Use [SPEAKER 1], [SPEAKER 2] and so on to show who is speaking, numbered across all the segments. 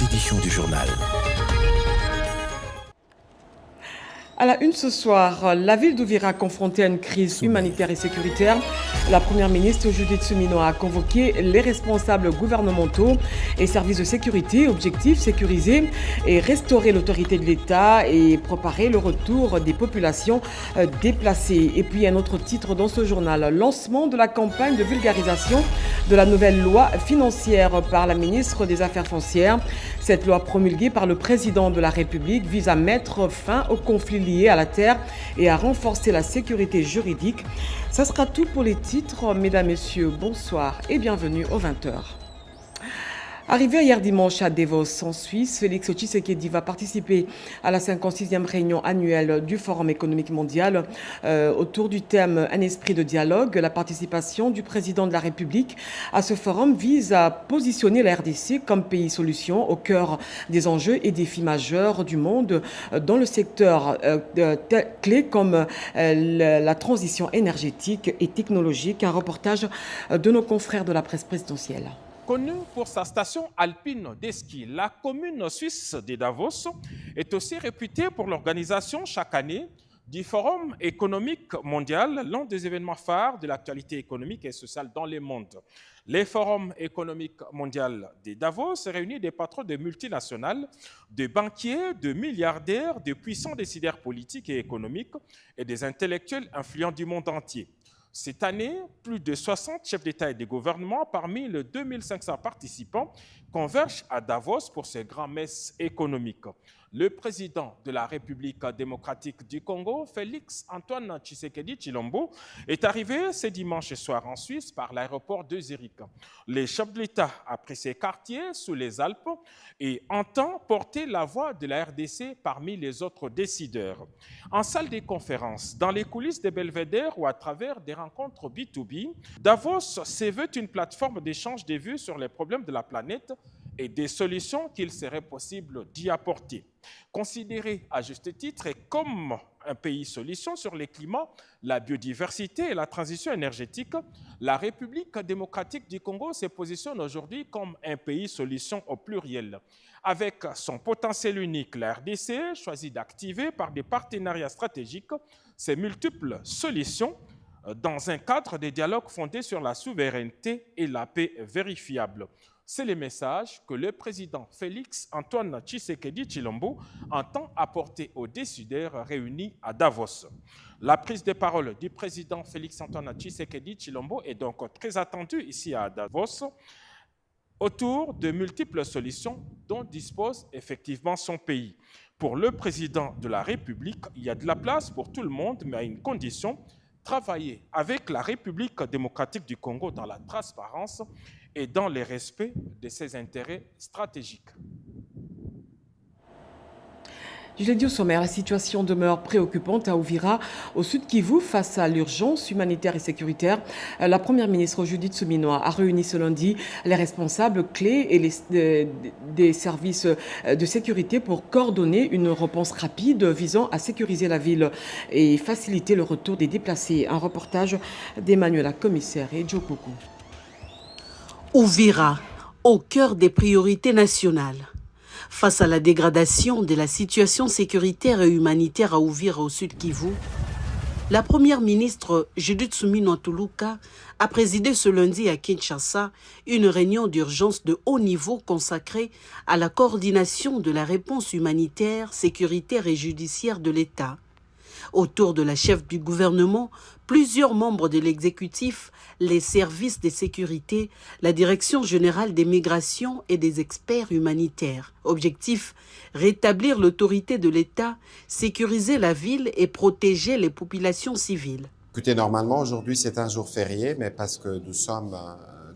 [SPEAKER 1] édition du journal.
[SPEAKER 2] À la une ce soir, la ville d'Ouvira confrontée à une crise humanitaire et sécuritaire. La première ministre Judith Suminwa a convoqué les responsables gouvernementaux et services de sécurité. Objectif, sécuriser et restaurer l'autorité de l'État et préparer le retour des populations déplacées. Et puis un autre titre dans ce journal, lancement de la campagne de vulgarisation de la nouvelle loi financière par la ministre des Affaires foncières. Cette loi promulguée par le président de la République vise à mettre fin au conflit lié à la terre et à renforcer la sécurité juridique. Ça sera tout pour les titres. Mesdames, Messieurs, bonsoir et bienvenue aux 20h. Arrivé hier dimanche à Davos, en Suisse, Félix Tshisekedi va participer à la 56e réunion annuelle du Forum économique mondial autour du thème « Un esprit de dialogue ». La participation du président de la République à ce forum vise à positionner la RDC comme pays solution au cœur des enjeux et défis majeurs du monde dans le secteur clé comme la transition énergétique et technologique. Un reportage de nos confrères de la presse présidentielle.
[SPEAKER 3] Connue pour sa station alpine de ski, la commune suisse de Davos est aussi réputée pour l'organisation chaque année du Forum économique mondial, l'un des événements phares de l'actualité économique et sociale dans le monde. Les forums économiques mondiaux de Davos réunissent des patrons de multinationales, de banquiers, de milliardaires, de puissants décideurs politiques et économiques et des intellectuels influents du monde entier. Cette année, plus de 60 chefs d'État et de gouvernement parmi les 2500 participants convergent à Davos pour ces grandes messes économiques. Le président de la République démocratique du Congo, Félix Antoine Tshisekedi Tshilombo, est arrivé ce dimanche soir en Suisse par l'aéroport de Zurich. Le chef de l'État a pris ses quartiers sous les Alpes et entend porter la voix de la RDC parmi les autres décideurs. En salle de conférence, dans les coulisses des belvédères ou à travers des rencontres B2B, Davos se veut une plateforme d'échange de vues sur les problèmes de la planète et des solutions qu'il serait possible d'y apporter. Considéré à juste titre comme un pays solution sur le climat, la biodiversité et la transition énergétique, la République démocratique du Congo se positionne aujourd'hui comme un pays solution au pluriel. Avec son potentiel unique, la RDC choisit d'activer par des partenariats stratégiques ces multiples solutions dans un cadre de dialogue fondé sur la souveraineté et la paix vérifiable. C'est le message que le président Félix Antoine Tshisekedi Tshilombo entend apporter aux décideurs réunis à Davos. La prise de parole du président Félix Antoine Tshisekedi Tshilombo est donc très attendue ici à Davos autour de multiples solutions dont dispose effectivement son pays. Pour le président de la République, il y a de la place pour tout le monde, mais à une condition: travailler avec la République démocratique du Congo dans la transparence et dans le respect de ses intérêts stratégiques.
[SPEAKER 2] Je l'ai dit au sommaire, la situation demeure préoccupante à Ouvira, au sud Kivu, face à l'urgence humanitaire et sécuritaire. La première ministre Judith Suminwa a réuni ce lundi les responsables clés et des services de sécurité pour coordonner une réponse rapide visant à sécuriser la ville et faciliter le retour des déplacés. Un reportage d'Emmanuela Commissaire et Joe Koukou.
[SPEAKER 4] Ouvira, au cœur des priorités nationales. Face à la dégradation de la situation sécuritaire et humanitaire à Ouvira au sud Kivu, la première ministre Judith Suminwa a présidé ce lundi à Kinshasa une réunion d'urgence de haut niveau consacrée à la coordination de la réponse humanitaire, sécuritaire et judiciaire de l'État. Autour de la chef du gouvernement, plusieurs membres de l'exécutif, les services de sécurité, la direction générale des migrations et des experts humanitaires. Objectif, rétablir l'autorité de l'État, sécuriser la ville et protéger les populations civiles.
[SPEAKER 5] Écoutez, normalement, aujourd'hui, c'est un jour férié, mais parce que nous sommes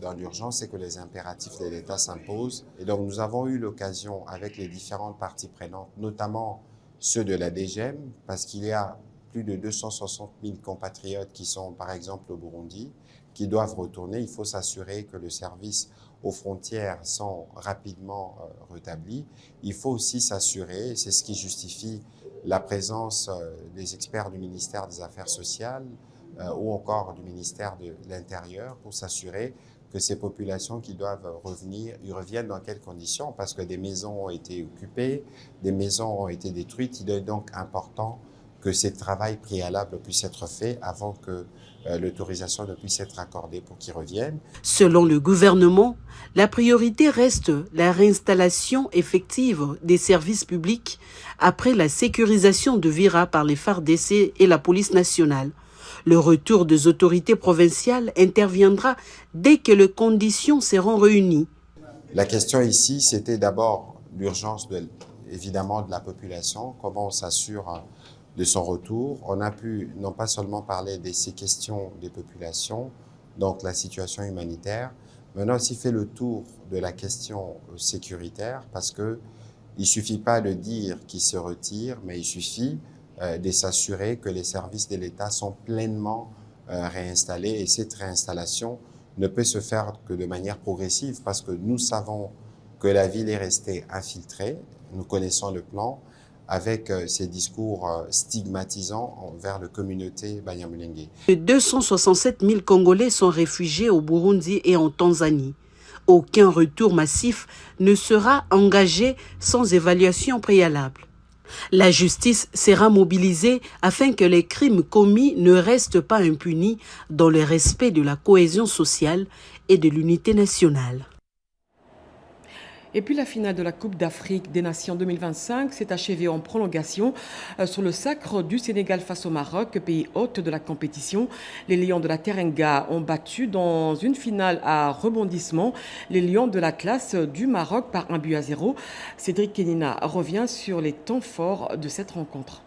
[SPEAKER 5] dans l'urgence et que les impératifs de l'État s'imposent. Et donc, nous avons eu l'occasion, avec les différentes parties prenantes, notamment ceux de la DGM, parce qu'il y a plus de 260 000 compatriotes qui sont, par exemple, au Burundi, qui doivent retourner. Il faut s'assurer que le service aux frontières sont rapidement rétablis. Il faut aussi s'assurer, c'est ce qui justifie la présence des experts du ministère des Affaires sociales ou encore du ministère de l'Intérieur, pour s'assurer que ces populations qui doivent revenir, ils reviennent dans quelles conditions? Parce que des maisons ont été occupées, des maisons ont été détruites. Il est donc important que ce travail préalable puisse être fait avant que l'autorisation ne puisse être accordée pour qu'ils reviennent.
[SPEAKER 4] Selon le gouvernement, la priorité reste la réinstallation effective des services publics après la sécurisation de Vira par les FARDC et la police nationale. Le retour des autorités provinciales interviendra dès que les conditions seront réunies.
[SPEAKER 5] La question ici, c'était d'abord l'urgence évidemment de la population, comment on s'assure de son retour. On a pu non pas seulement parler de ces questions des populations, donc la situation humanitaire, mais on a aussi fait le tour de la question sécuritaire parce que il suffit pas de dire qu'ils se retirent, mais il suffit de s'assurer que les services de l'État sont pleinement réinstallés et cette réinstallation ne peut se faire que de manière progressive parce que nous savons que la ville est restée infiltrée, nous connaissons le plan, avec ces discours stigmatisants envers la communauté Banyamulenge.
[SPEAKER 4] 267 000 Congolais sont réfugiés au Burundi et en Tanzanie. Aucun retour massif ne sera engagé sans évaluation préalable. La justice sera mobilisée afin que les crimes commis ne restent pas impunis dans le respect de la cohésion sociale et de l'unité nationale.
[SPEAKER 2] Et puis la finale de la Coupe d'Afrique des Nations 2025 s'est achevée en prolongation sur le sacre du Sénégal face au Maroc, pays hôte de la compétition. Les Lions de la Teranga ont battu dans une finale à rebondissement les Lions de l'Atlas du Maroc par 1-0. Cédric Kenina revient sur les temps forts de cette rencontre.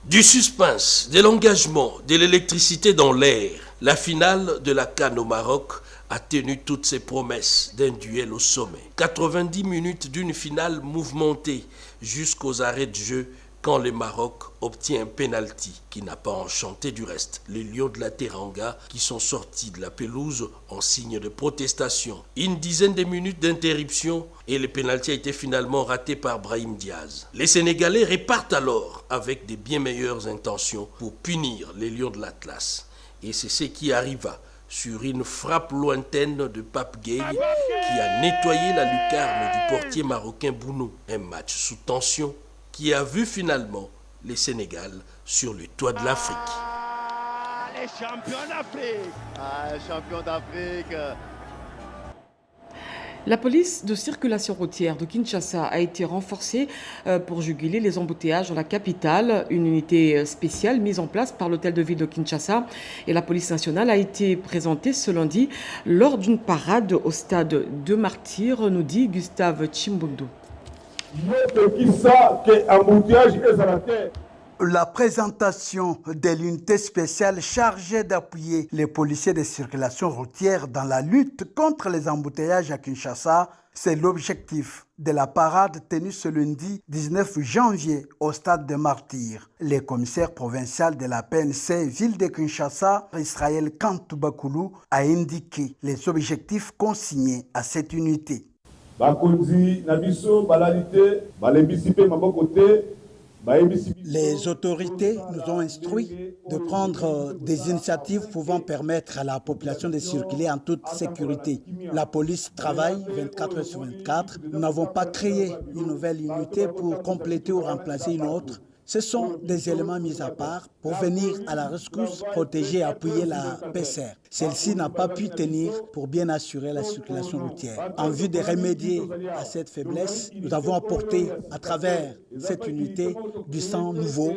[SPEAKER 1] Du suspense, de l'engagement, de l'électricité dans l'air, la finale de la CAN au Maroc a tenu toutes ses promesses d'un duel au sommet. 90 minutes d'une finale mouvementée jusqu'aux arrêts de jeu quand le Maroc obtient un penalty qui n'a pas enchanté du reste. Les Lions de la Teranga qui sont sortis de la pelouse en signe de protestation. Une dizaine de minutes d'interruption et le penalty a été finalement raté par Brahim Diaz. Les Sénégalais repartent alors avec de bien meilleures intentions pour punir les Lions de l'Atlas. Et c'est ce qui arriva sur une frappe lointaine de Pape Gueye qui a nettoyé la lucarne du portier marocain Bounou. Un match sous tension qui a vu finalement les Sénégal sur le toit de l'Afrique.
[SPEAKER 6] Les champions d'Afrique. Champions d'Afrique.
[SPEAKER 2] La police de circulation routière de Kinshasa a été renforcée pour juguler les embouteillages dans la capitale. Une unité spéciale mise en place par l'hôtel de ville de Kinshasa et la police nationale a été présentée ce lundi lors d'une parade au stade de Martyrs, nous dit Gustave Chimbundu.
[SPEAKER 7] La présentation de l'unité spéciale chargée d'appuyer les policiers de circulation routière dans la lutte contre les embouteillages à Kinshasa, c'est l'objectif de la parade tenue ce lundi 19 janvier au stade de Martyrs. Le commissaire provincial de la PNC ville de Kinshasa, Israël Kantou Bakoulou, a indiqué les objectifs consignés à cette unité. Les autorités nous ont instruits de prendre des initiatives pouvant permettre à la population de circuler en toute sécurité. La police travaille 24 heures sur 24. Nous n'avons pas créé une nouvelle unité pour compléter ou remplacer une autre. Ce sont des éléments mis à part pour venir à la rescousse, protéger et appuyer la PCR. Celle-ci n'a pas pu tenir pour bien assurer la circulation routière. En vue de remédier à cette faiblesse, nous avons apporté à travers cette unité du sang nouveau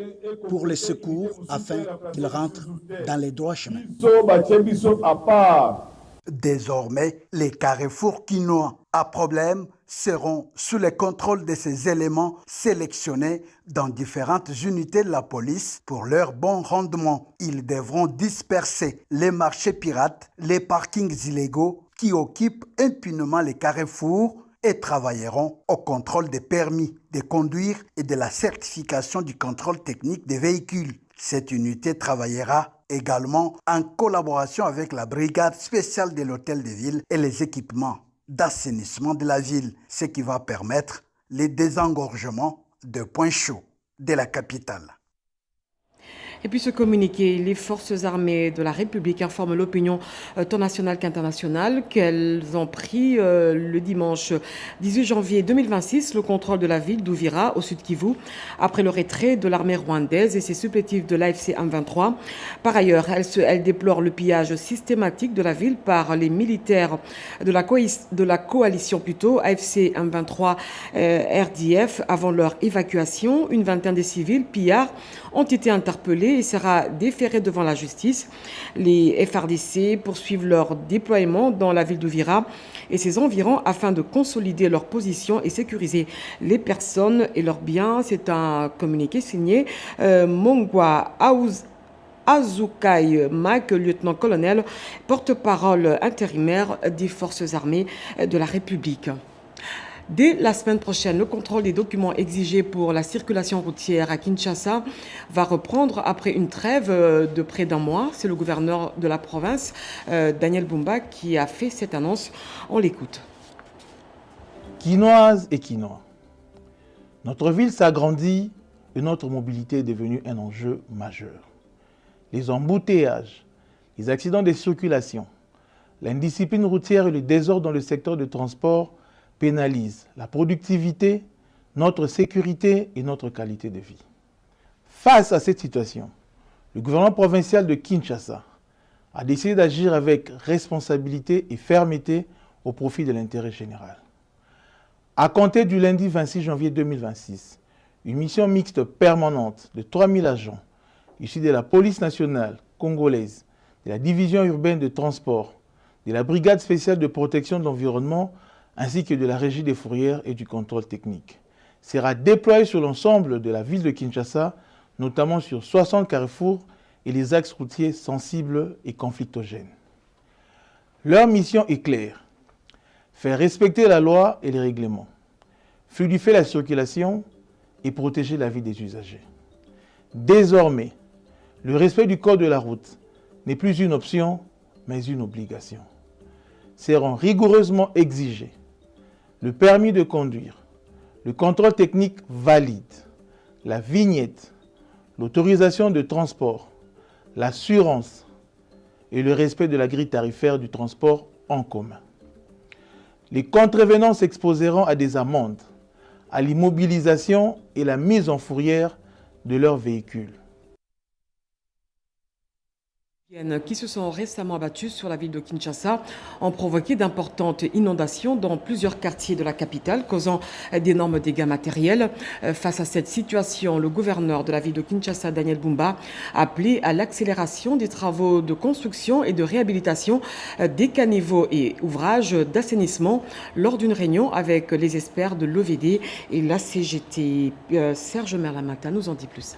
[SPEAKER 7] pour les secours afin qu'ils rentrent dans les droits chemins. Désormais, les carrefours quinois à problème seront sous le contrôle de ces éléments sélectionnés dans différentes unités de la police pour leur bon rendement. Ils devront disperser les marchés pirates, les parkings illégaux qui occupent impunément les carrefours et travailleront au contrôle des permis de conduire et de la certification du contrôle technique des véhicules. Cette unité travaillera également en collaboration avec la brigade spéciale de l'hôtel de ville et les équipements d'assainissement de la ville, ce qui va permettre le désengorgement de points chauds de la capitale.
[SPEAKER 2] Et puis ce communiqué, les forces armées de la République informent l'opinion tant nationale qu'internationale qu'elles ont pris le dimanche 18 janvier 2026 le contrôle de la ville d'Uvira au sud Kivu après le retrait de l'armée rwandaise et ses supplétifs de l'AFC M23. Par ailleurs, elles déplorent le pillage systématique de la ville par les militaires de la coalition AFC M23 RDF avant leur évacuation. Une vingtaine de civils pillards ont été interpellés et sera déféré devant la justice. Les FRDC poursuivent leur déploiement dans la ville d'Uvira et ses environs afin de consolider leur position et sécuriser les personnes et leurs biens. C'est un communiqué signé Mongwa Azukai Mac, lieutenant-colonel, porte-parole intérimaire des forces armées de la République. Dès la semaine prochaine, le contrôle des documents exigés pour la circulation routière à Kinshasa va reprendre après une trêve de près d'un mois. C'est le gouverneur de la province, Daniel Bumba, qui a fait cette annonce. On l'écoute.
[SPEAKER 8] Quinoises et Quinois, notre ville s'agrandit et notre mobilité est devenue un enjeu majeur. Les embouteillages, les accidents de circulation, l'indiscipline routière et le désordre dans le secteur du transport pénalisent la productivité, notre sécurité et notre qualité de vie. Face à cette situation, le gouvernement provincial de Kinshasa a décidé d'agir avec responsabilité et fermeté au profit de l'intérêt général. À compter du lundi 26 janvier 2026, une mission mixte permanente de 3000 agents issus de la police nationale congolaise, de la division urbaine de transport, de la brigade spéciale de protection de l'environnement ainsi que de la régie des fourrières et du contrôle technique, sera déployé sur l'ensemble de la ville de Kinshasa, notamment sur 60 carrefours et les axes routiers sensibles et conflictogènes. Leur mission est claire: faire respecter la loi et les règlements, fluidifier la circulation et protéger la vie des usagers. Désormais, le respect du code de la route n'est plus une option, mais une obligation. Seront rigoureusement exigés le permis de conduire, le contrôle technique valide, la vignette, l'autorisation de transport, l'assurance et le respect de la grille tarifaire du transport en commun. Les contrevenants s'exposeront à des amendes, à l'immobilisation et la mise en fourrière de leurs véhicules.
[SPEAKER 2] Qui se sont récemment abattus sur la ville de Kinshasa ont provoqué d'importantes inondations dans plusieurs quartiers de la capitale, causant d'énormes dégâts matériels. Face à cette situation, le gouverneur de la ville de Kinshasa, Daniel Bumba, a appelé à l'accélération des travaux de construction et de réhabilitation des caniveaux et ouvrages d'assainissement lors d'une réunion avec les experts de l'OVD et la CGT. Serge Merlamata nous en dit plus.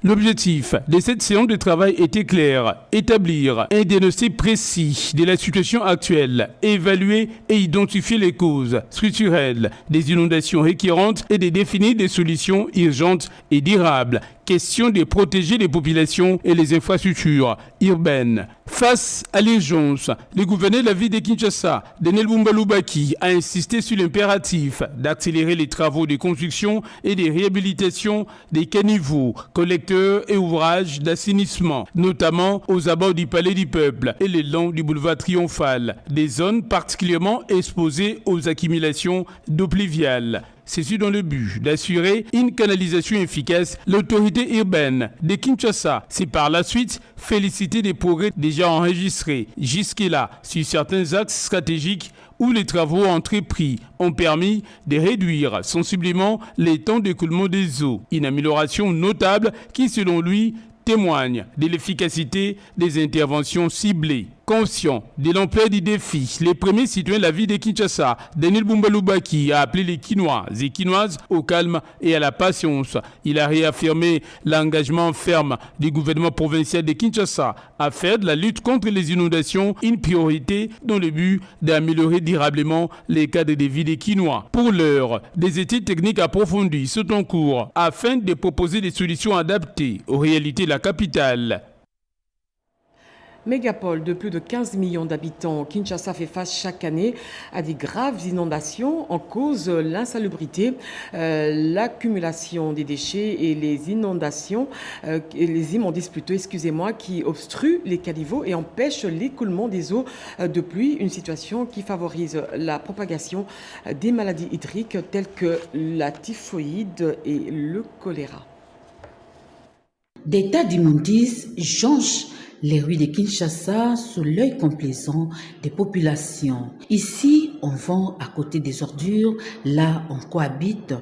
[SPEAKER 9] L'objectif de cette séance de travail était clair: établir un diagnostic précis de la situation actuelle, évaluer et identifier les causes structurelles des inondations récurrentes et de définir des solutions urgentes et durables. Question de protéger les populations et les infrastructures urbaines. Face à l'urgence, le gouverneur de la ville de Kinshasa, Daniel Bumba Lubaki, a insisté sur l'impératif d'accélérer les travaux de construction et de réhabilitation des caniveaux, collecteurs et ouvrages d'assainissement, notamment aux abords du Palais du Peuple et le long du boulevard Triomphal, des zones particulièrement exposées aux accumulations d'eau pluviale. C'est dans le but d'assurer une canalisation efficace. L'autorité urbaine de Kinshasa s'est par la suite félicitée des progrès déjà enregistrés jusque-là sur certains axes stratégiques où les travaux entrepris ont permis de réduire sensiblement les temps d'écoulement des eaux. Une amélioration notable qui, selon lui, témoigne de l'efficacité des interventions ciblées. Conscient de l'ampleur du défi, les premiers citoyens de la ville de Kinshasa, Daniel Bumba Lubaki, a appelé les Quinois et Quinoises au calme et à la patience. Il a réaffirmé l'engagement ferme du gouvernement provincial de Kinshasa à faire de la lutte contre les inondations une priorité dans le but d'améliorer durablement les cadres de vie des Quinois. Pour l'heure, des études techniques approfondies sont en cours afin de proposer des solutions adaptées aux réalités de la capitale.
[SPEAKER 2] Mégapole de plus de 15 millions d'habitants, Kinshasa fait face chaque année à des graves inondations en cause l'insalubrité, l'accumulation des déchets et les inondations, les immondices plutôt, excusez-moi, qui obstruent les caniveaux et empêchent l'écoulement des eaux de pluie, une situation qui favorise la propagation des maladies hydriques telles que la typhoïde et le choléra.
[SPEAKER 10] Des tas d'immondices jonchent les rues de Kinshasa sous l'œil complaisant des populations. Ici, on vend à côté des ordures, là on cohabite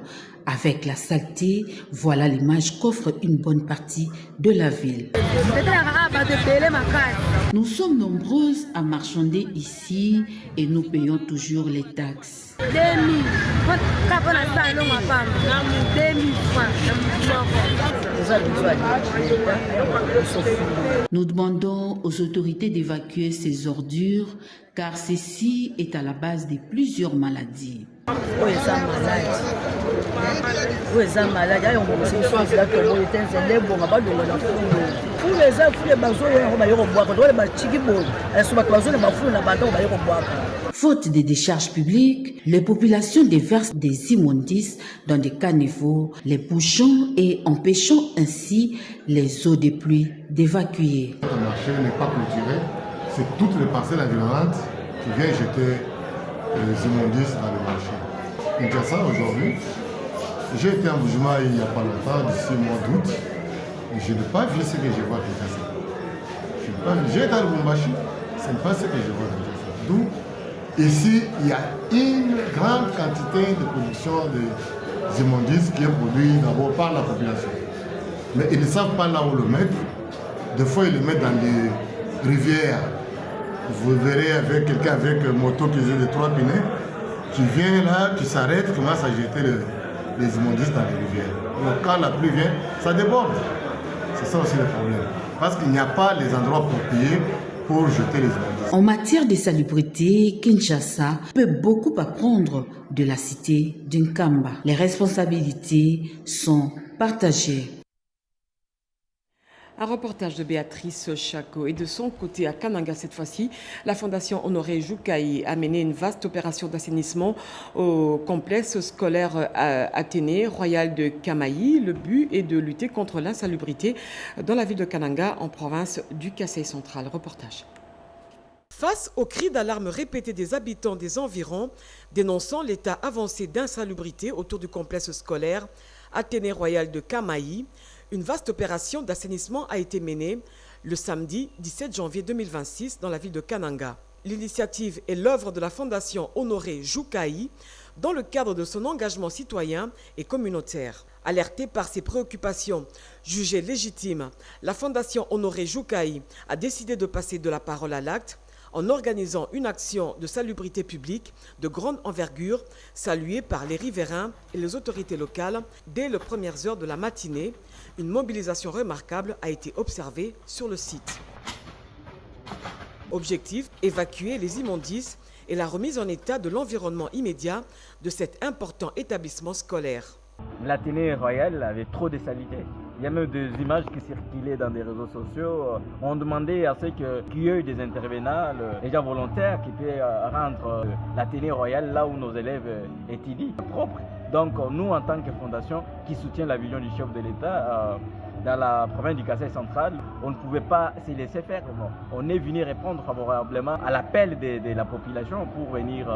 [SPEAKER 10] avec la saleté. Voilà l'image qu'offre une bonne partie de la ville. Nous sommes nombreuses à marchander ici et nous payons toujours les taxes. Nous demandons aux autorités d'évacuer ces ordures car ceci est à la base de plusieurs maladies. Faute de décharges publiques, les populations déversent des immondices dans des caniveaux, les bouchons et empêchant ainsi les eaux de pluie d'évacuer.
[SPEAKER 11] Le marché n'est pas clôturé, c'est toutes les parcelles environnantes qui viennent jeter les immondices dans le marché. Kinshasa aujourd'hui, j'ai été en Boujuma il n'y a pas longtemps, d'ici le mois d'août, et je n'ai pas vu ce que je vois à Kinshasa. J'ai été à Lubumbashi, ce n'est pas ce que je vois à Kinshasa. D'où, ici, il y a une grande quantité de production des immondices qui est produite d'abord par la population. Mais ils ne savent pas là où le mettre. Des fois, ils le mettent dans des rivières. Vous verrez avec quelqu'un avec une moto qui a des 3 pneus, qui vient là, qui s'arrête, qui commence à jeter les immondices dans les rivières. Donc quand la pluie vient, ça déborde. C'est ça aussi le problème. Parce qu'il n'y a pas les endroits appropriés pour jeter les immondices.
[SPEAKER 10] En matière de salubrité, Kinshasa peut beaucoup apprendre de la cité d'Nkamba. Les responsabilités sont partagées.
[SPEAKER 2] Un reportage de Béatrice Chako. Et de son côté, à Kananga cette fois-ci, la Fondation Honoré Joukaï a mené une vaste opération d'assainissement au complexe scolaire Athénée Royal de Kamaï. Le but est de lutter contre l'insalubrité dans la ville de Kananga, en province du Kasaï central. Reportage. Face aux cris d'alarme répétés des habitants des environs, dénonçant l'état avancé d'insalubrité autour du complexe scolaire Athénée Royal de Kamaï, une vaste opération d'assainissement a été menée le samedi 17 janvier 2026 dans la ville de Kananga. L'initiative est l'œuvre de la Fondation Honoré Joukaï dans le cadre de son engagement citoyen et communautaire. Alertée par ses préoccupations jugées légitimes, la Fondation Honoré Joukaï a décidé de passer de la parole à l'acte en organisant une action de salubrité publique de grande envergure saluée par les riverains et les autorités locales dès les premières heures de la matinée. Une mobilisation remarquable a été observée sur le site. Objectif, évacuer les immondices et la remise en état de l'environnement immédiat de cet important établissement scolaire.
[SPEAKER 12] L'Athénée Royal avait trop de saleté. Il y a même des images qui circulaient dans des réseaux sociaux. On demandait à ceux qu'il y ait des intervenants, les gens volontaires qui puissent rendre l'Athénée Royal là où nos élèves étudient propre. Donc nous, en tant que fondation qui soutient la vision du chef de l'État, dans la province du Kasaï central, on ne pouvait pas se laisser faire. On est venu répondre favorablement à l'appel de la population pour venir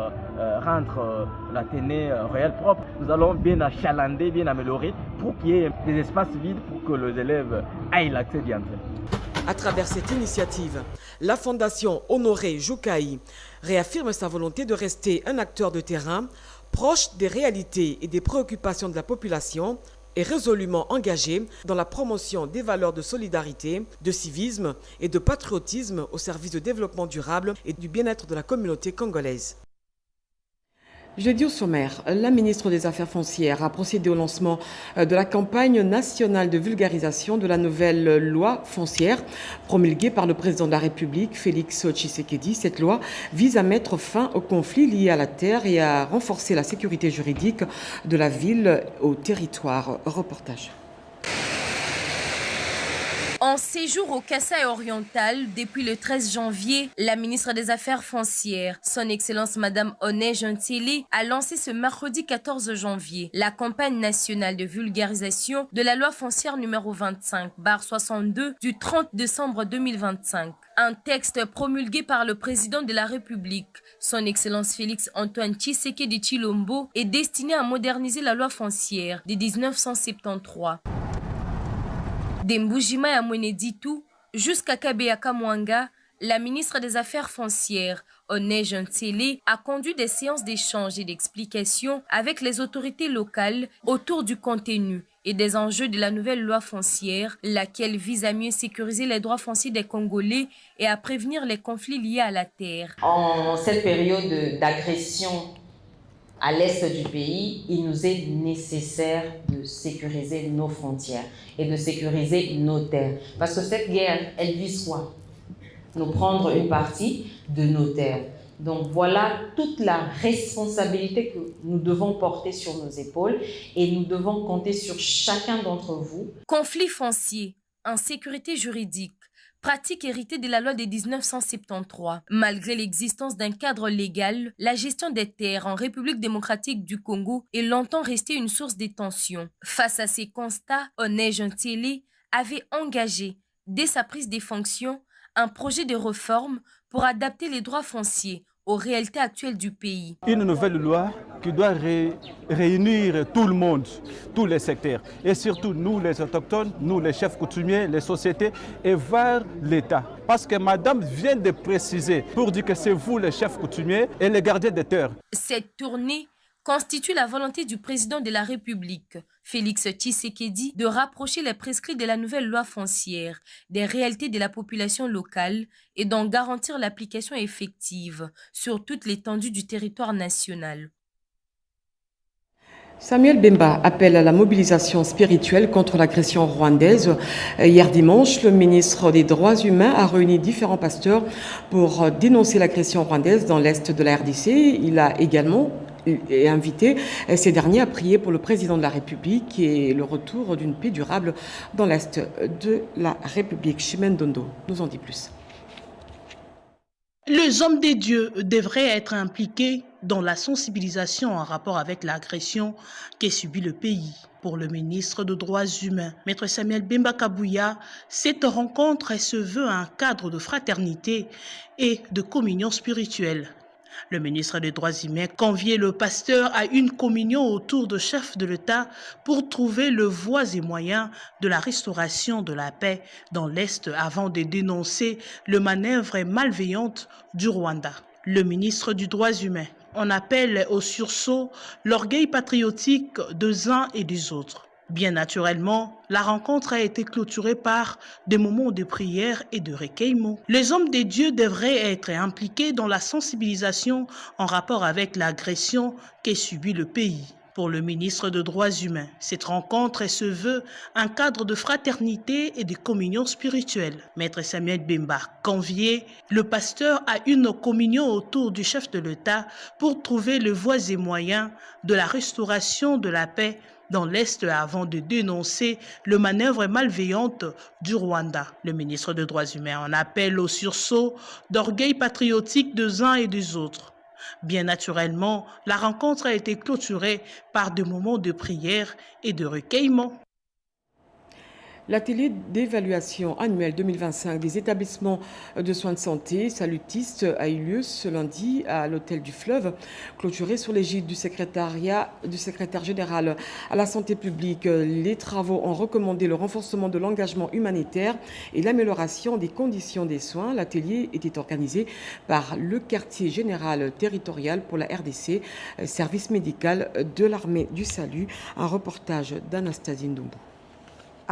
[SPEAKER 12] rendre l'Athénée Royal propre. Nous allons bien achalander, bien améliorer pour qu'il y ait des espaces vides pour que les élèves aient l'accès d'y entrer.
[SPEAKER 2] À travers cette initiative, la Fondation Honoré Joukaï réaffirme sa volonté de rester un acteur de terrain proche des réalités et des préoccupations de la population et résolument engagé dans la promotion des valeurs de solidarité, de civisme et de patriotisme au service du développement durable et du bien-être de la communauté congolaise. Jeudi au sommaire, la ministre des Affaires foncières a procédé au lancement de la campagne nationale de vulgarisation de la nouvelle loi foncière promulguée par le président de la République, Félix Tshisekedi. Cette loi vise à mettre fin aux conflits liés à la terre et à renforcer la sécurité juridique de la ville au territoire. Reportage.
[SPEAKER 13] En séjour au Kasaï oriental depuis le 13 janvier, la ministre des Affaires foncières, son Excellence Madame Onej Ntili, a lancé ce mercredi 14 janvier la campagne nationale de vulgarisation de la loi foncière numéro 25/62 du 30 décembre 2025. Un texte promulgué par le président de la République, son Excellence Félix Antoine Tshisekedi Tshilombo, est destiné à moderniser la loi foncière de 1973. D'Embujima à Mweneditu jusqu'à Kabeyaka Mwanga, la ministre des Affaires foncières, Onej Ntili, a conduit des séances d'échange et d'explication avec les autorités locales autour du contenu et des enjeux de la nouvelle loi foncière, laquelle vise à mieux sécuriser les droits fonciers des Congolais et à prévenir les conflits liés à la terre.
[SPEAKER 14] En cette période d'agression à l'est du pays, il nous est nécessaire de sécuriser nos frontières et de sécuriser nos terres. Parce que cette guerre, elle vise quoi? Nous prendre une partie de nos terres. Donc voilà toute la responsabilité que nous devons porter sur nos épaules et nous devons compter sur chacun d'entre vous.
[SPEAKER 13] Conflit foncier, insécurité juridique, pratique héritée de la loi de 1973. Malgré l'existence d'un cadre légal, la gestion des terres en République démocratique du Congo est longtemps restée une source de tension. Face à ces constats, Onej Ntili avait engagé, dès sa prise des fonctions, un projet de réforme pour adapter les droits fonciers aux réalités actuelles du pays.
[SPEAKER 15] Une nouvelle loi qui doit réunir tout le monde, tous les secteurs, et surtout nous les autochtones, nous les chefs coutumiers, les sociétés, et vers l'État. Parce que madame vient de préciser pour dire que c'est vous les chefs coutumiers et les gardiens des terres.
[SPEAKER 13] Cette tournée constitue la volonté du président de la République, Félix Tshisekedi, de rapprocher les prescrits de la nouvelle loi foncière des réalités de la population locale et d'en garantir l'application effective sur toute l'étendue du territoire national.
[SPEAKER 2] Samuel Bemba appelle à la mobilisation spirituelle contre l'agression rwandaise. Hier dimanche, le ministre des Droits humains a réuni différents pasteurs pour dénoncer l'agression rwandaise dans l'est de la RDC. Il a également invité ces derniers à prier pour le président de la République et le retour d'une paix durable dans l'est de la République. Chimène Dondo nous en dit plus.
[SPEAKER 16] Les hommes des dieux devraient être impliqués dans la sensibilisation en rapport avec l'agression qu'est subie le pays. Pour le ministre des Droits humains, Maître Samuel Bemba Kabouya, cette rencontre se veut un cadre de fraternité et de communion spirituelle. Le ministre des Droits humains conviait le pasteur à une communion autour de chefs de l'État pour trouver les voies et moyens de la restauration de la paix dans l'Est avant de dénoncer le manœuvre malveillante du Rwanda. Le ministre des Droits humains en appelle au sursaut l'orgueil patriotique des uns et des autres. Bien naturellement, la rencontre a été clôturée par des moments de prière et de recueillement. Les hommes de Dieu devraient être impliqués dans la sensibilisation en rapport avec l'agression qu'est subie le pays. Pour le ministre des Droits humains, cette rencontre se veut un cadre de fraternité et de communion spirituelle. Maître Samuel Bemba conviait le pasteur à une communion autour du chef de l'État pour trouver les voies et moyens de la restauration de la paix dans l'Est avant de dénoncer le manœuvre malveillante du Rwanda. Le ministre des Droits humains en appelle au sursaut d'orgueil patriotique des uns et des autres. Bien naturellement, la rencontre a été clôturée par des moments de prière et de recueillement.
[SPEAKER 2] L'atelier d'évaluation annuelle 2025 des établissements de soins de santé salutistes a eu lieu ce lundi à l'hôtel du Fleuve, clôturé sous l'égide du secrétaire général à la santé publique. Les travaux ont recommandé le renforcement de l'engagement humanitaire et l'amélioration des conditions des soins. L'atelier était organisé par le quartier général territorial pour la RDC, service médical de l'armée du salut. Un reportage d'Anastasie Ndoumbo.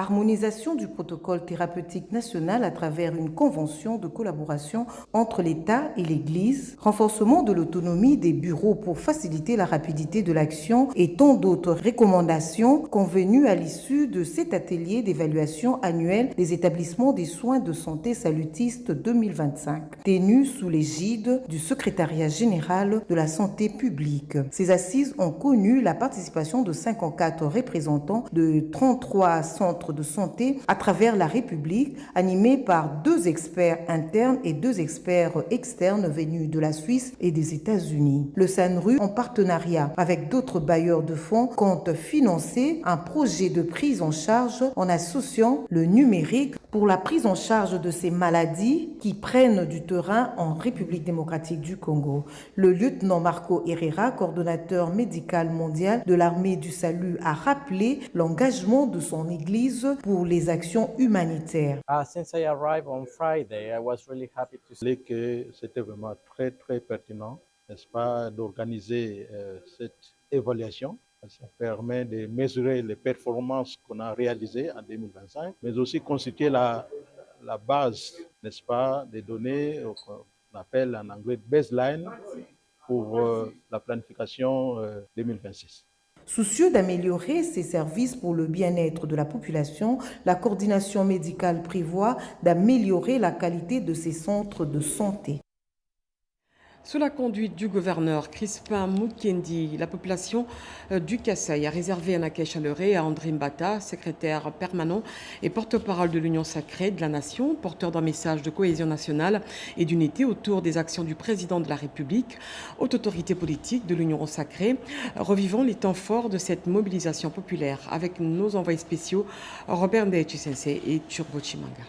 [SPEAKER 17] Harmonisation du protocole thérapeutique national à travers une convention de collaboration entre l'État et l'Église, renforcement de l'autonomie des bureaux pour faciliter la rapidité de l'action et tant d'autres recommandations convenues à l'issue de cet atelier d'évaluation annuelle des établissements des soins de santé salutistes 2025, tenu sous l'égide du secrétariat général de la santé publique. Ces assises ont connu la participation de 54 représentants de 33 centres centres de santé à travers la République, animés par 2 experts internes et 2 experts externes venus de la Suisse et des États-Unis. Le SANRU, en partenariat avec d'autres bailleurs de fonds, compte financer un projet de prise en charge en associant le numérique pour la prise en charge de ces maladies qui prennent du terrain en République démocratique du Congo. Le lieutenant Marco Herrera, coordonnateur médical mondial de l'armée du salut, a rappelé l'engagement de son église pour les actions humanitaires.
[SPEAKER 18] Since I arrived on Friday, I was really happy to see que c'était vraiment très pertinent, n'est-ce pas, d'organiser cette évaluation. Ça permet de mesurer les performances qu'on a réalisées en 2025, mais aussi constituer la base, n'est-ce pas, des données qu'on appelle en anglais baseline pour la planification 2026.
[SPEAKER 17] Soucieux d'améliorer ces services pour le bien-être de la population, la coordination médicale prévoit d'améliorer la qualité de ces centres de santé.
[SPEAKER 2] Sous la conduite du gouverneur Crispin Mukendi, la population du Kasaï a réservé un accueil chaleureux à André Mbata, secrétaire permanent et porte-parole de l'Union sacrée de la Nation, porteur d'un message de cohésion nationale et d'unité autour des actions du président de la République, haute autorité politique de l'Union sacrée. Revivons les temps forts de cette mobilisation populaire avec nos envoyés spéciaux Robert Ndetchisense et Turbo Chimanga.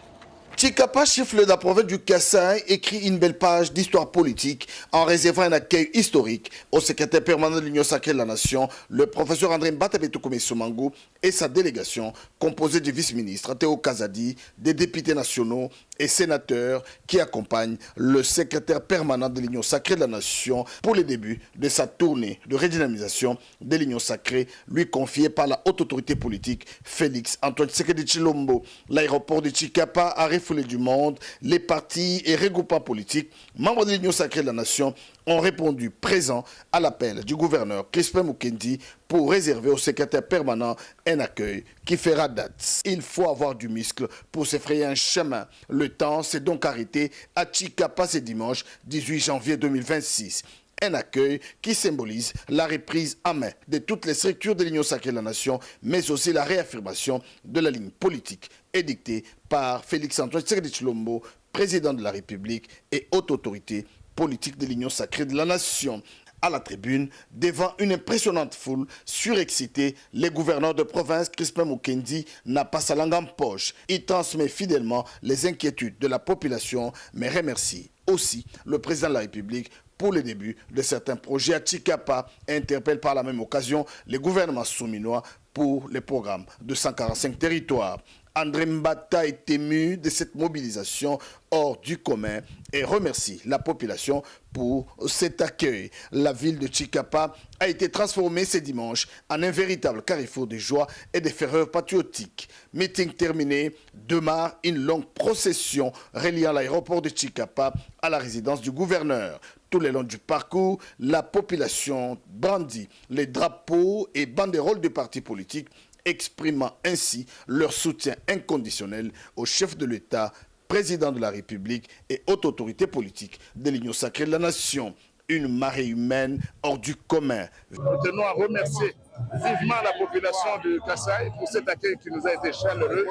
[SPEAKER 19] Chikapa, chef-lieu de la province du Kasaï, écrit une belle page d'histoire politique en réservant un accueil historique au secrétaire permanent de l'Union sacrée de la Nation, le professeur André Mbata Betokome Somango et sa délégation composée du vice-ministre Théo Kazadi, des députés nationaux et sénateurs qui accompagnent le secrétaire permanent de l'Union sacrée de la Nation pour les débuts de sa tournée de redynamisation de l'Union sacrée lui confiée par la haute autorité politique Félix Antoine Tshisekedi Tshilombo. L'aéroport de Chikapa a refoulé du monde. Les partis et regroupements politiques, membres de l'Union sacrée de la Nation, ont répondu présents à l'appel du gouverneur Crispin Mukendi pour réserver au secrétaire permanent un accueil qui fera date. Il faut avoir du muscle pour se frayer un chemin. Le temps s'est donc arrêté à Chikapa ce dimanche 18 janvier 2026. Un accueil qui symbolise la reprise en main de toutes les structures de l'Union sacrée de la Nation, mais aussi la réaffirmation de la ligne politique édictée par Félix Antoine Tshisekedi Tshilombo, président de la République et haute autorité politique de l'Union sacrée de la Nation. À la tribune, devant une impressionnante foule surexcitée, le gouverneur de province Crispin Mukendi n'a pas sa langue en poche. Il transmet fidèlement les inquiétudes de la population, mais remercie aussi le président de la République pour le début de certains projets à Chikapa et interpelle par la même occasion les gouvernements souminois pour les programmes de 145 territoires. André Mbata est ému de cette mobilisation hors du commun et remercie la population pour cet accueil. La ville de Chikapa a été transformée ce dimanche en un véritable carrefour de joie et de ferveur patriotique. Meeting terminé, démarre une longue procession reliant l'aéroport de Chikapa à la résidence du gouverneur. Tout le long du parcours, la population brandit les drapeaux et banderoles des partis politiques, exprimant ainsi leur soutien inconditionnel au chef de l'État, président de la République et haute autorité politique de l'Union sacrée de la Nation. Une marée humaine hors du commun.
[SPEAKER 20] Nous tenons à remercier vivement la population de Kasaï pour cet accueil qui nous a été chaleureux.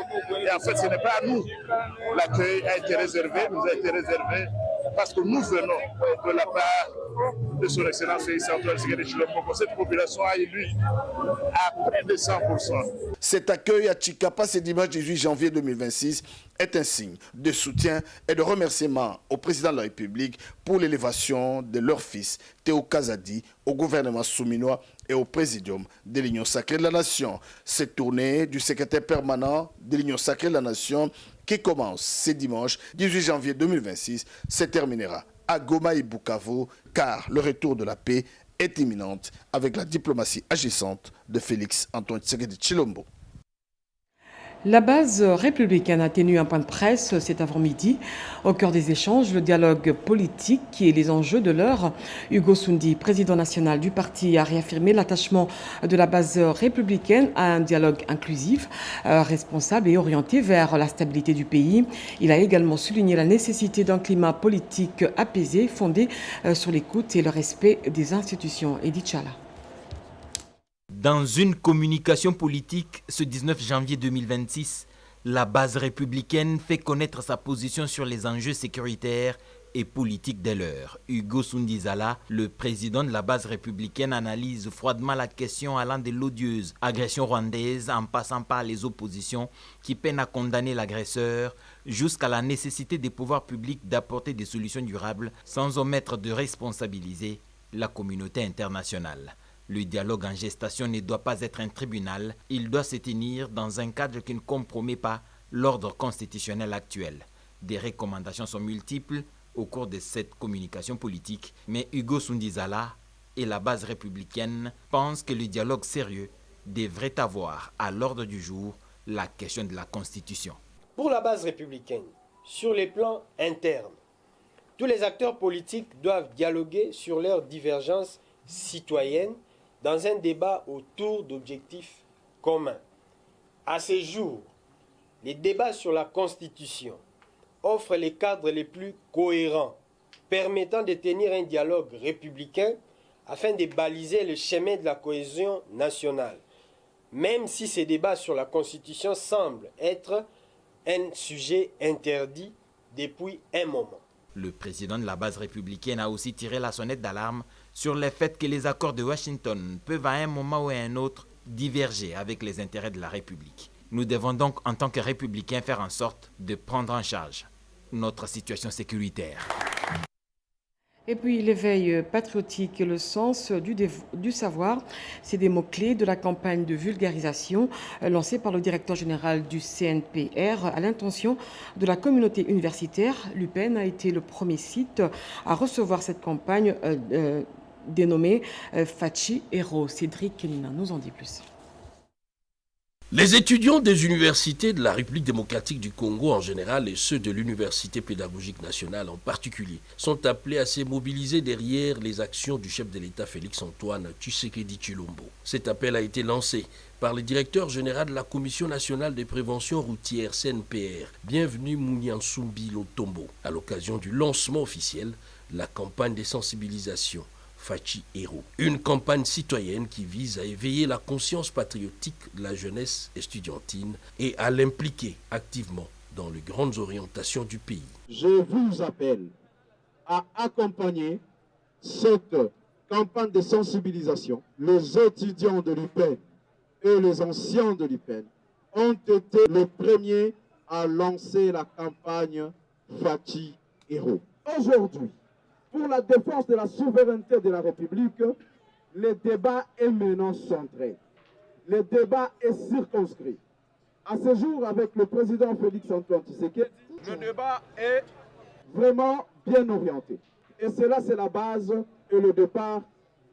[SPEAKER 20] Et en fait, ce n'est pas à nous. L'accueil a été réservé, nous a été réservé parce que nous venons de la part de son Excellence Félix Antoine Tshisekedi Tshilombo. Cette population a élu à plus de 100%.
[SPEAKER 19] Cet accueil à Chikapa ce dimanche 18 janvier 2026 est un signe de soutien et de remerciement au président de la République pour l'élévation de leur fils Théo Kazadi au gouvernement souminois et au présidium de l'Union sacrée de la Nation. Cette tournée du secrétaire permanent de l'Union sacrée de la Nation qui commence ce dimanche 18 janvier 2026 se terminera à Goma et Bukavu car le retour de la paix est imminente avec la diplomatie agissante de Félix Antoine Tshisekedi Tshilombo.
[SPEAKER 2] La base républicaine a tenu un point de presse cet avant-midi. Au cœur des échanges, le dialogue politique et les enjeux de l'heure. Hugo Soundi, président national du parti, a réaffirmé l'attachement de la base républicaine à un dialogue inclusif, responsable et orienté vers la stabilité du pays. Il a également souligné la nécessité d'un climat politique apaisé, fondé sur l'écoute et le respect des institutions. Edith Chala.
[SPEAKER 21] Dans une communication politique ce 19 janvier 2026, la base républicaine fait connaître sa position sur les enjeux sécuritaires et politiques dès l'heure. Hugo Sundizala, le président de la base républicaine, analyse froidement la question allant de l'odieuse agression rwandaise en passant par les oppositions qui peinent à condamner l'agresseur jusqu'à la nécessité des pouvoirs publics d'apporter des solutions durables sans omettre de responsabiliser la communauté internationale. Le dialogue en gestation ne doit pas être un tribunal, il doit se tenir dans un cadre qui ne compromet pas l'ordre constitutionnel actuel. Des recommandations sont multiples au cours de cette communication politique, mais Hugo Sundizala et la base républicaine pensent que le dialogue sérieux devrait avoir à l'ordre du jour la question de la Constitution.
[SPEAKER 22] Pour la base républicaine, sur les plans internes, tous les acteurs politiques doivent dialoguer sur leurs divergences citoyennes dans un débat autour d'objectifs communs. À ce jour, les débats sur la Constitution offrent les cadres les plus cohérents, permettant de tenir un dialogue républicain afin de baliser le chemin de la cohésion nationale, même si ces débats sur la Constitution semblent être un sujet interdit depuis un moment.
[SPEAKER 21] Le président de la base républicaine a aussi tiré la sonnette d'alarme sur le fait que les accords de Washington peuvent à un moment ou à un autre diverger avec les intérêts de la République. Nous devons donc, en tant que républicains, faire en sorte de prendre en charge notre situation sécuritaire.
[SPEAKER 2] Et puis l'éveil patriotique et le sens du savoir, c'est des mots-clés de la campagne de vulgarisation lancée par le directeur général du CNPR à l'intention de la communauté universitaire. L'UPEN a été le premier site à recevoir cette campagne dénommée Fachi Hero. Cédric Kenina nous en dit plus.
[SPEAKER 1] Les étudiants des universités de la République démocratique du Congo en général et ceux de l'Université pédagogique nationale en particulier sont appelés à se mobiliser derrière les actions du chef de l'État Félix-Antoine Tshisekedi Tshilombo. Cet appel a été lancé par le directeur général de la Commission nationale de prévention routière CNPR, Bienvenue Mouniansumbi Lotombo, à l'occasion du lancement officiel de la campagne de sensibilisation Fachi Hero, une campagne citoyenne qui vise à éveiller la conscience patriotique de la jeunesse estudiantine et à l'impliquer activement dans les grandes orientations du pays.
[SPEAKER 23] Je vous appelle à accompagner cette campagne de sensibilisation. Les étudiants de l'UPEN et les anciens de l'UPEN ont été les premiers à lancer la campagne Fachi Hero. Aujourd'hui, pour la défense de la souveraineté de la République, le débat est maintenant centré. Le débat est circonscrit. À ce jour, avec le président Félix-Antoine Tshisekedi, le débat est vraiment bien orienté. Et cela, c'est la base et le départ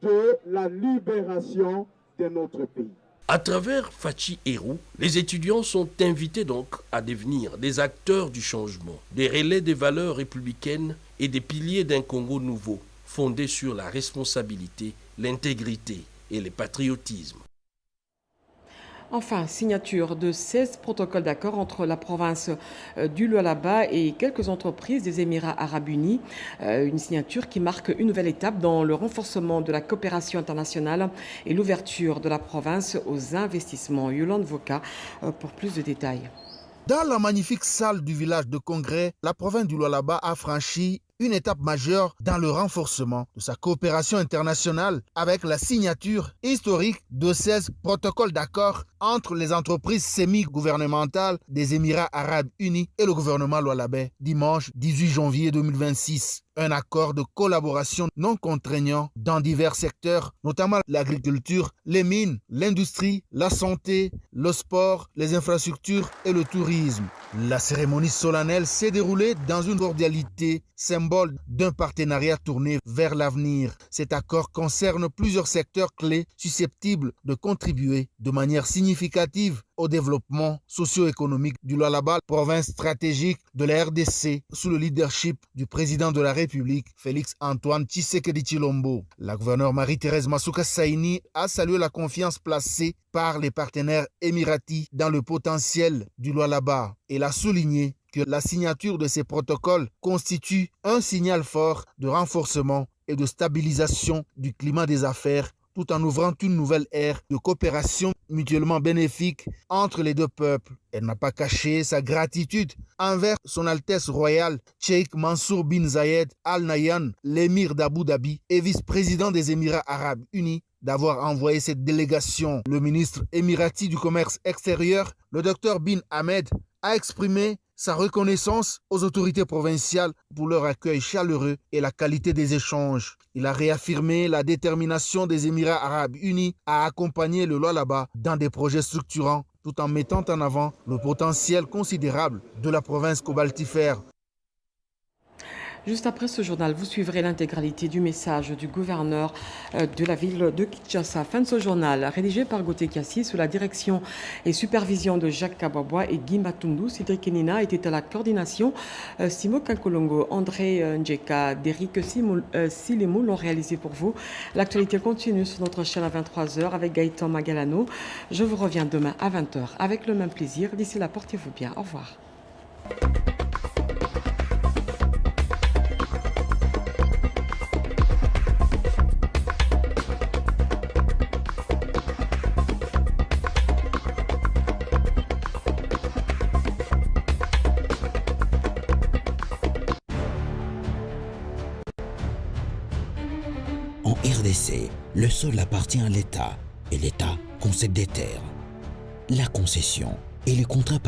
[SPEAKER 23] de la libération de notre pays.
[SPEAKER 1] À travers Fachi Hero, les étudiants sont invités donc à devenir des acteurs du changement, des relais des valeurs républicaines et des piliers d'un Congo nouveau, fondé sur la responsabilité, l'intégrité et le patriotisme.
[SPEAKER 2] Enfin, signature de 16 protocoles d'accord entre la province du Lualaba et quelques entreprises des Émirats arabes unis. Une signature qui marque une nouvelle étape dans le renforcement de la coopération internationale et l'ouverture de la province aux investissements. Yolande Voka pour plus de détails.
[SPEAKER 24] Dans la magnifique salle du village de congrès, la province du Lualaba a franchi une étape majeure dans le renforcement de sa coopération internationale avec la signature historique de 16 protocoles d'accord entre les entreprises semi-gouvernementales des Émirats arabes unis et le gouvernement lualabais dimanche 18 janvier 2026. Un accord de collaboration non contraignant dans divers secteurs, notamment l'agriculture, les mines, l'industrie, la santé, le sport, les infrastructures et le tourisme. La cérémonie solennelle s'est déroulée dans une cordialité, symbole d'un partenariat tourné vers l'avenir. Cet accord concerne plusieurs secteurs clés susceptibles de contribuer de manière significative au développement socio-économique du Lualaba, province stratégique de la RDC, sous le leadership du président de la République, Félix-Antoine Tshisekedi Tshilombo. La gouverneure Marie-Thérèse Masuka Saini a salué la confiance placée par les partenaires émiratis dans le potentiel du Lualaba. Elle a souligné que la signature de ces protocoles constitue un signal fort de renforcement et de stabilisation du climat des affaires tout en ouvrant une nouvelle ère de coopération mutuellement bénéfique entre les deux peuples. Elle n'a pas caché sa gratitude envers son Altesse royale Cheikh Mansour bin Zayed Al Nahyan, l'émir d'Abu Dhabi et vice-président des Émirats arabes unis, d'avoir envoyé cette délégation. Le ministre émirati du commerce extérieur, le Dr Bin Ahmed, a exprimé sa reconnaissance aux autorités provinciales pour leur accueil chaleureux et la qualité des échanges. Il a réaffirmé la détermination des Émirats arabes unis à accompagner le Lualaba dans des projets structurants, tout en mettant en avant le potentiel considérable de la province cobaltifère.
[SPEAKER 2] Juste après ce journal, vous suivrez l'intégralité du message du gouverneur de la ville de Kinshasa. Fin de ce journal, rédigé par Gauthier Kassi sous la direction et supervision de Jacques Kababwa et Guy Matundu. Cédric Kenina était à la coordination. Simo Kankolongo, André Njeka, Derrick Silemou l'ont réalisé pour vous. L'actualité continue sur notre chaîne à 23h avec Gaëtan Magalano. Je vous reviens demain à 20h avec le même plaisir. D'ici là, portez-vous bien. Au revoir.
[SPEAKER 3] En RDC, le sol appartient à l'État et l'État concède des terres. La concession et les contrats par